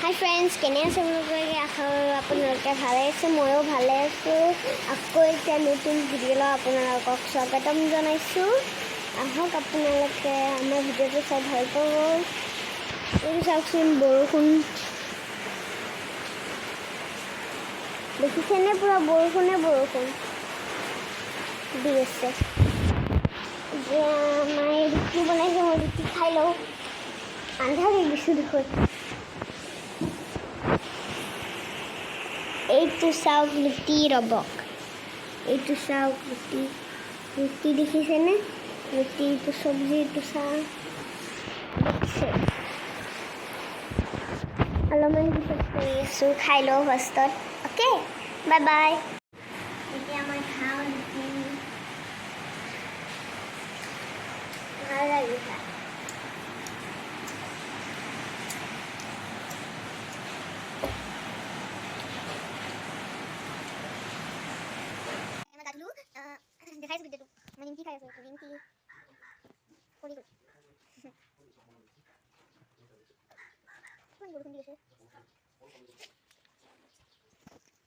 হাই friends, কেনে আছে আপোনালোকে? আশা কৰোঁ আপোনালোকে ভালে আছে, ময়ো ভালে আছোঁ। আকৌ এতিয়া নতুন ভিডিঅ'লৈ আপোনালোকক স্বাগতম জনাইছোঁ। আহক আপোনালোকে আমাৰ ভিডিঅ'টো চাই ভাল পাব। এইটো চাওকচোন, বৰষুণ দেখিছেনে? পূৰা বৰষুণ দি আছে। এতিয়া মায়ে ৰুটি বনাইছে, মই ৰুটি খাই লওঁ। আন্ধাৰ হৈ গৈছোঁ দেখোন। এইটো চাওক ৰুটি, ৰ'বক। এইটো চাওক ৰুটি দেখিছেনে? ৰুটি, এইটো চব্জি, এইটো চাহ দেখিছে? অলপমান পিছত কৰি আছোঁ, খাই লওঁ ফাৰ্ষ্টত। Okay, bye bye. এতিয়া মই খাওঁ ৰুটি, ভাল লাগি খাই। দেখাইছোঁ ভিডিঅ'টো, মই নিমকি খাই আছোঁ। নিমকি কৰি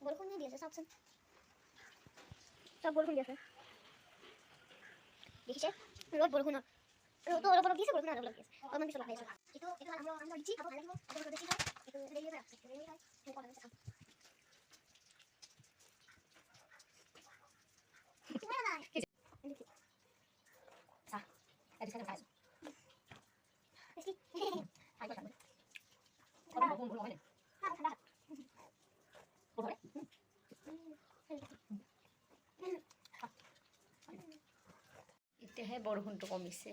বৰষুণ দি আছে, চাওকচোন, চব বৰষুণ দি আছে। দেখিছে? ৰ'দ বৰষুণত, ৰ'দটো অলপ অলপ দিছে, বৰষুণ অলপ অলপ দিছে। অলপমান পিছত লগাই আছোঁ। এইটো আমাৰ ৰুটি খাব ভাল লাগিব। এইটো দেখি খাই, এইটো দেৰি হৈ আছে, দেৰি খাই সেই কল আছে। এতিয়াহে বৰষুণটো কমিছে,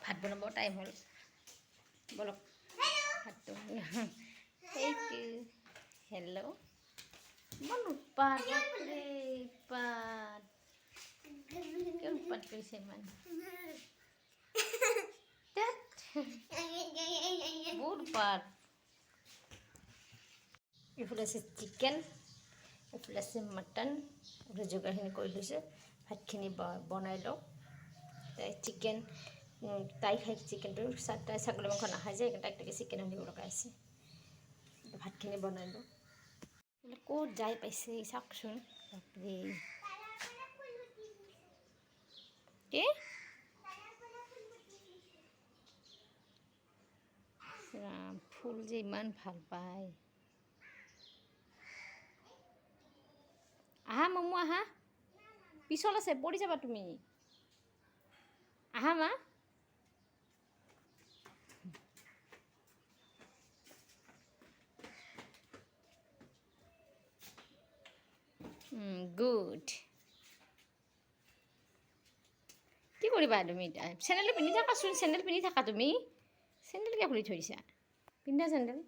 ভাত বনাব টাইম হ'ল। বলক ভাতটো সেইটো হেল্ল' ইমান উৎপাত, বাপৰে উৎপাত, কিয় উৎপাত কৰিছে ইমান? বহুত উৎপাত। এইফালে আছে চিকেন, এইফালে আছে মটন। এইফালে যোগাৰখিনি কৰি লৈছে, ভাতখিনি বনাই লওঁ। চিকেন তাই খাই চিকেনটো, তাই ছাগলী মাংস নাখায় যে, তাইক তাকে চিকেন আনিব লগা আছে। ভাতখিনি বনাই লওঁ। ক'ত যাই পাইছে চাওকচোন, বাপৰে। কি ফুল যে ইমান ভাল পায়। আহা মমো, আহা, পিছল আছে, পৰি যাবা তুমি। আহা মা। গুড। কি কৰিবা তুমি এতিয়া? চেণ্ডেলটো পিন্ধি থাকাচোন, চেণ্ডেল পিন্ধি থাকা তুমি। চেণ্ডেল কিয় খুলি থৈছা? পিন্ধা চেণ্ডেল।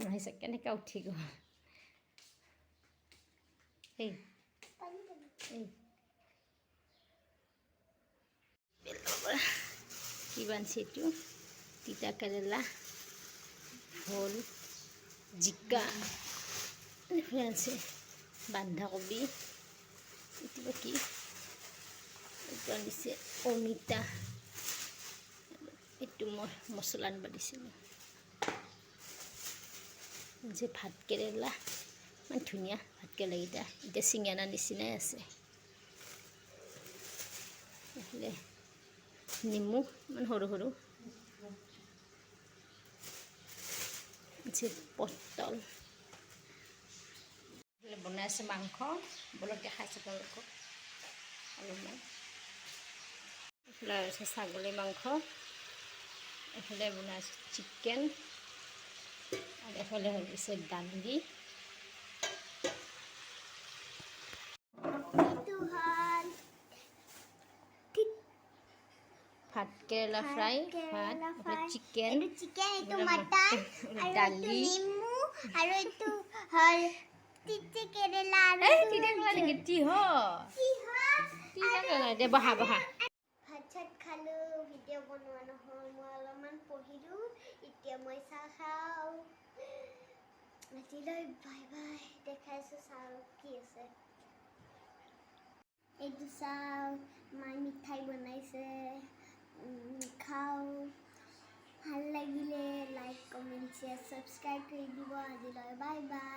আহিছে কেনেকৈ উঠি গ'ল। এই কি বানছে এইটো? তিতা কেৰেলা, ভোল, জিকা, এইফালে আছে বন্ধাকবি, এইটো কি? এইটো আনিছে অমিতা, এইটো মই মছলা আনিব দিছিলোঁ। যে ভাত কেৰেলা, ইমান ধুনীয়া ভাত কেৰেলাকেইটা, এতিয়া ছিঙি অনাৰ নিচিনাই আছে। এইফালে নেমু ইমান সৰু সৰু, পটল, এইফালে বনাই আছে মাংস। বলক দেখাইছোঁ তেওঁলোকক অলপমান। এইফালে আছে ছাগলী মাংস, এইফালে বনাই আছে চিকেন, আৰু এফালে হৈ গৈছে দালি। ভাত কেৰেলা ফ্ৰাই, ভাত, চিকেন, দালি, আৰু এইটো হ'ল তিতা কেৰেলা। বহা বহা। ভাত চাত খালোঁ, ভিডিঅ' বনোৱা নহ'ল, মই অলপমান পঢ়িলোঁ। এতিয়া মই চাহ খাওঁ। আজিলৈ বাই বাই। দেখাইছোঁ চাওঁ কি আছে। এইটো চাওঁ, মায়ে মিঠাই বনাইছে, খাওঁ। ছাবস্ক্ৰাইব কৰি দিব আজিলৈ বাই বাই